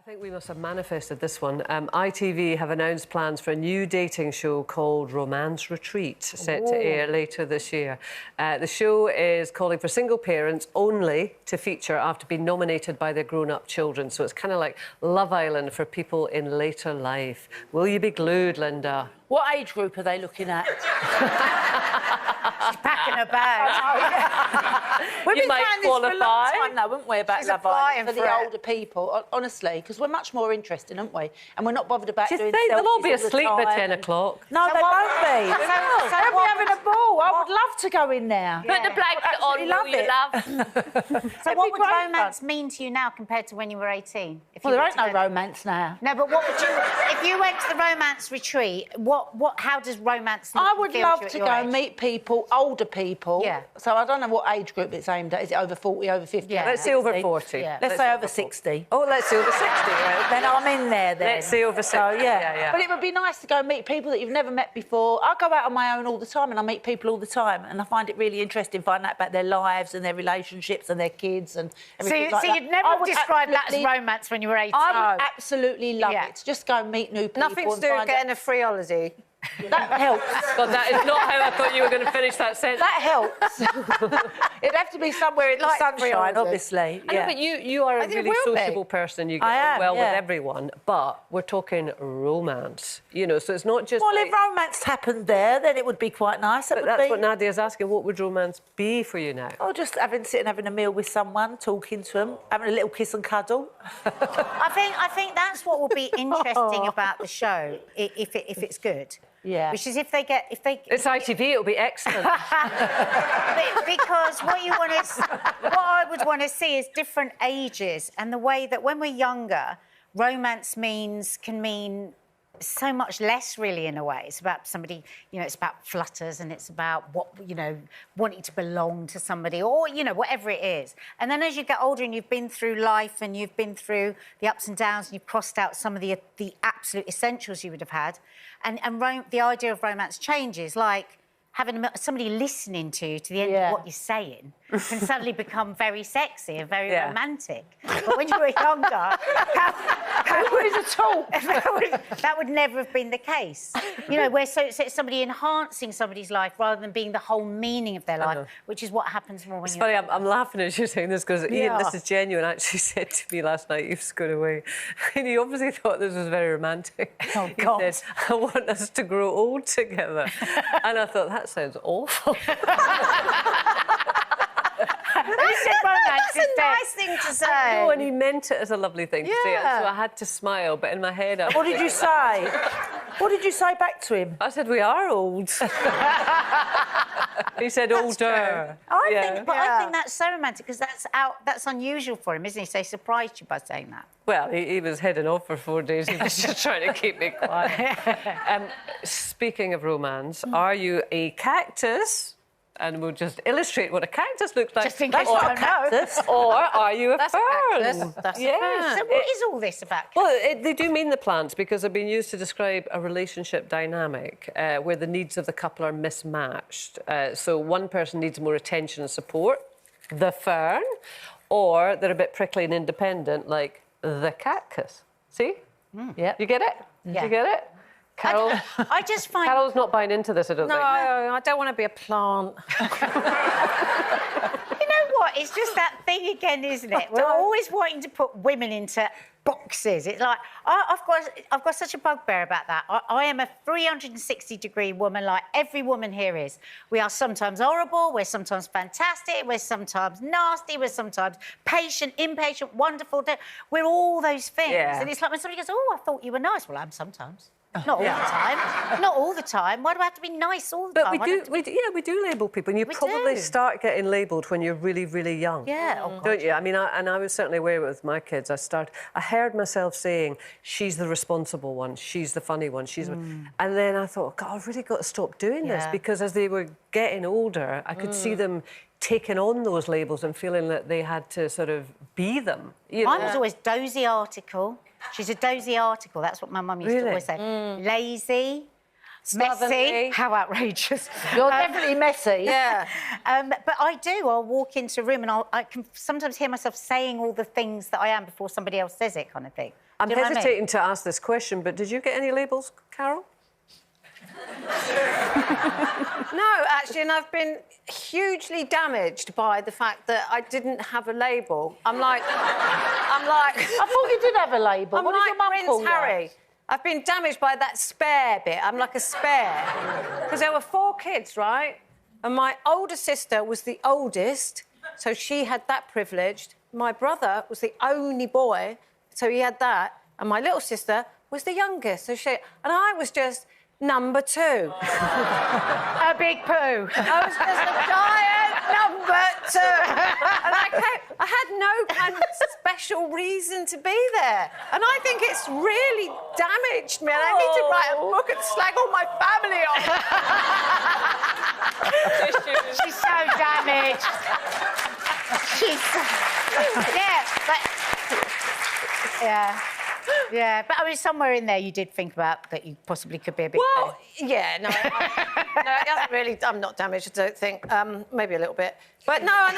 I think we must have manifested this one. ITV have announced plans for a new dating show called Romance Retreat, set to air later this year. The show is calling for single parents only to feature after being nominated by their grown-up children. So it's kind of like Love Island for people in later life. Will you be glued, Linda? What age group are they looking at? She's packing her bag. We've been might saying this for a long qualify. time now, haven't we, about She's Love applying Island for for the it. older people, honestly, because we're much more interesting, aren't we? And we're not bothered about Do you doing think they'll all be selfies the asleep by time. 10 o'clock? No, So they what- won't be. so They'll be what having would- a ball. I would love to go in there. Yeah. Put the blanket on, love will you, it. love? So It'd what be would great fun. romance mean to you now compared to when you were 18? Well, there ain't no romance now. No, but what would you... If you went to the romance retreat, how does romance look I and would feel love you at to your go age? and meet people, older people. Yeah. So I don't know what age group it's aimed at. Is it over 40, over 50? Yeah. Let's say over 40. Yeah. Let's say over 60. Oh, let's say over 60, right? Then I'm in there then. Let's say over 60. So, yeah. Yeah. But it would be nice to go and meet people that you've never met before. I go out on my own all the time and I meet people all the time and I find it really interesting finding out about their lives and their relationships and their kids and everything like that. you'd never I have would described that as absolutely- romance when you were 18? I would absolutely love Yeah. it. Just go and meet new people. Nothing to and do with find getting a free holiday. That helps. God, that is not how I thought you were going to finish that sentence. That helps. It'd have to be somewhere in the Like sunshine, holiday. obviously. I know, Yeah. but you are a think it really will be. sociable person. You get I on am, well with yeah. everyone, but we're talking romance. You know, so it's not just. Well, like, if romance happened there, then it would be quite nice. but that's what Nadia's asking. What would romance be for you now? Oh, just sitting having a meal with someone, talking to them, having a little kiss and cuddle. I think that's what will be interesting about the show, if it's good. Yeah. Which is if they... It's ITV. It'll be excellent. Because what I would want to see is different ages and the way that when we're younger, romance can mean so much less, really, in a way. It's about somebody, it's about flutters and it's about wanting to belong to somebody or, whatever it is. And then as you get older and you've been through life and you've been through the ups and downs and you've crossed out some of the absolute essentials you would have had, and the idea of romance changes, like having somebody listening to the end of what you're saying can suddenly become very sexy and very romantic. But when you were younger, that would never have been the case. Where so it's somebody enhancing somebody's life rather than being the whole meaning of their life, which is what happens more when It's you're... funny, I'm laughing as you're saying this because Ian, this is genuine, actually said to me last night, you've gone away. And he obviously thought this was very romantic. Oh, He God. said, I want us to grow old together. And I thought, that sounds awful. That's a nice thing to say. I know, and he meant it as a lovely thing to say. Yeah. So I had to smile, but in my head... What did you say? What did you say back to him? I said, we are old. He said, older. I think that's so romantic because that's unusual for him, isn't he? So he surprised you by saying that. Well, he was heading off for 4 days. He was just trying to keep me quiet. Speaking of romance, are you a cactus? And we'll just illustrate what a cactus looks like. Just in case you don't know. Or are you a That's a fern? cactus. That's Yes. So what is all this about? Well, they do mean the plants because they've been used to describe a relationship dynamic where the needs of the couple are mismatched. So one person needs more attention and support, the fern, or they're a bit prickly and independent, like the cactus. See? Yeah. You get it? Yeah. You get it? Carol, I just find... Carol's not buying into this, I don't No, think. I don't want to be a plant. You know what? It's just that thing again, isn't it? We're always wanting to put women into boxes. It's like I've got such a bugbear about that. I am a 360-degree woman, like every woman here is. We are sometimes horrible. We're sometimes fantastic. We're sometimes nasty. We're sometimes patient, impatient, wonderful. We're all those things. Yeah. And it's like when somebody goes, "Oh, I thought you were nice." Well, I'm sometimes. Not all the time. Not all the time. Why do I have to be nice all the But time? we do label people, and you probably start getting labelled when you're really, really young. Yeah. Oh, God. Don't you? I mean, I was certainly aware with my kids. I heard myself saying, she's the responsible one, she's the funny one, And then I thought, God, I've really got to stop doing this because as they were getting older, I could see them taking on those labels and feeling that they had to sort of be them. Mine was always dozy article. She's a dozy article. That's what my mum used to always say. Lazy, Messy. Slovenly. How outrageous. You're definitely messy. Yeah. But I do. I'll walk into a room and I can sometimes hear myself saying all the things that I am before somebody else says it, kind of thing. I'm Do you know what I mean? hesitating to ask this question, but did you get any labels, Carol? No, actually, and I've been hugely damaged by the fact that I didn't have a label. I'm like... I thought you did have a label. I'm What did like your mum call Prince you? Harry. I've been damaged by that spare bit. I'm like a spare. Because there were 4 kids, right? And my older sister was the oldest, so she had that privilege. My brother was the only boy, so he had that. And my little sister was the youngest, so she... And I was just number 2. A big poo. I was just a giant number 2. And I had no kind of special reason to be there. And I think it's really damaged me. And I need to write a book and slag all my family off. She's so damaged. She's... Yeah, but... Yeah, but I mean, somewhere in there you did think about that you possibly could be a bit... Well, yeah, no, it hasn't really... I'm not damaged, I don't think. Maybe a little bit. But no,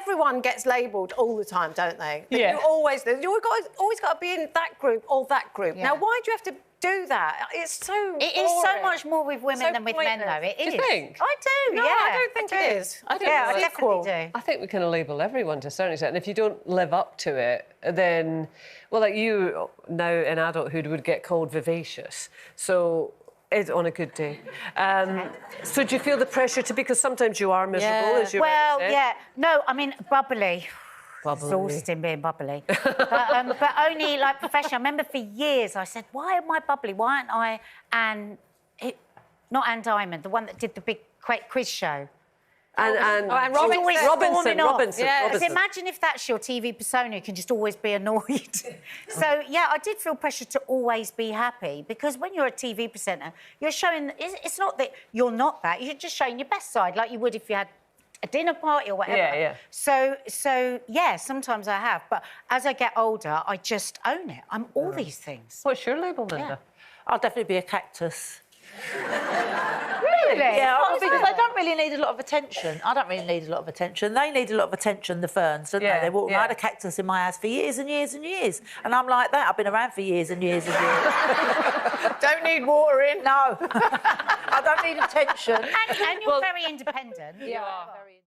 everyone gets labelled all the time, don't they? Yeah. You always got to be in that group or that group. Yeah. Now, why do you have to do that? It's so It is so boring. much more with women So than with men, pointless. though. It Do is. you think? I do, No, yeah. I don't think it is. I don't Yeah, think I it's definitely equal. do. I think we can label everyone to a certain extent. And if you don't live up to it, then, well, like you now in adulthood would get called vivacious. So it's on a good day. So do you feel the pressure to, because sometimes you are miserable, Yeah. as you Well, said. yeah. No, I mean, bubbly. Bubbly. Exhausting being bubbly. but only, like, professional. I remember for years I said, why am I bubbly? Why aren't I not Anne Diamond, the one that did the big quiz show? And Robinson. Robinson. Yeah. Because imagine if that's your TV persona, you can just always be annoyed. So, yeah, I did feel pressure to always be happy because when you're a TV presenter, you're showing... It's not that you're not that. You're just showing your best side like you would if you had a dinner party or whatever. Yeah. So, yeah, sometimes I have. But as I get older, I just own it. I'm all these things. What's your label, Linda? I'll definitely be a cactus. Really? Yeah, because they don't really need a lot of attention. I don't really need a lot of attention. They need a lot of attention, the ferns, don't Yeah, they? They walk yeah. around a cactus in my house for years and years and years. And I'm like that. I've been around for years and years and years. Don't need watering. No. I don't need attention. And you're very independent. Yeah.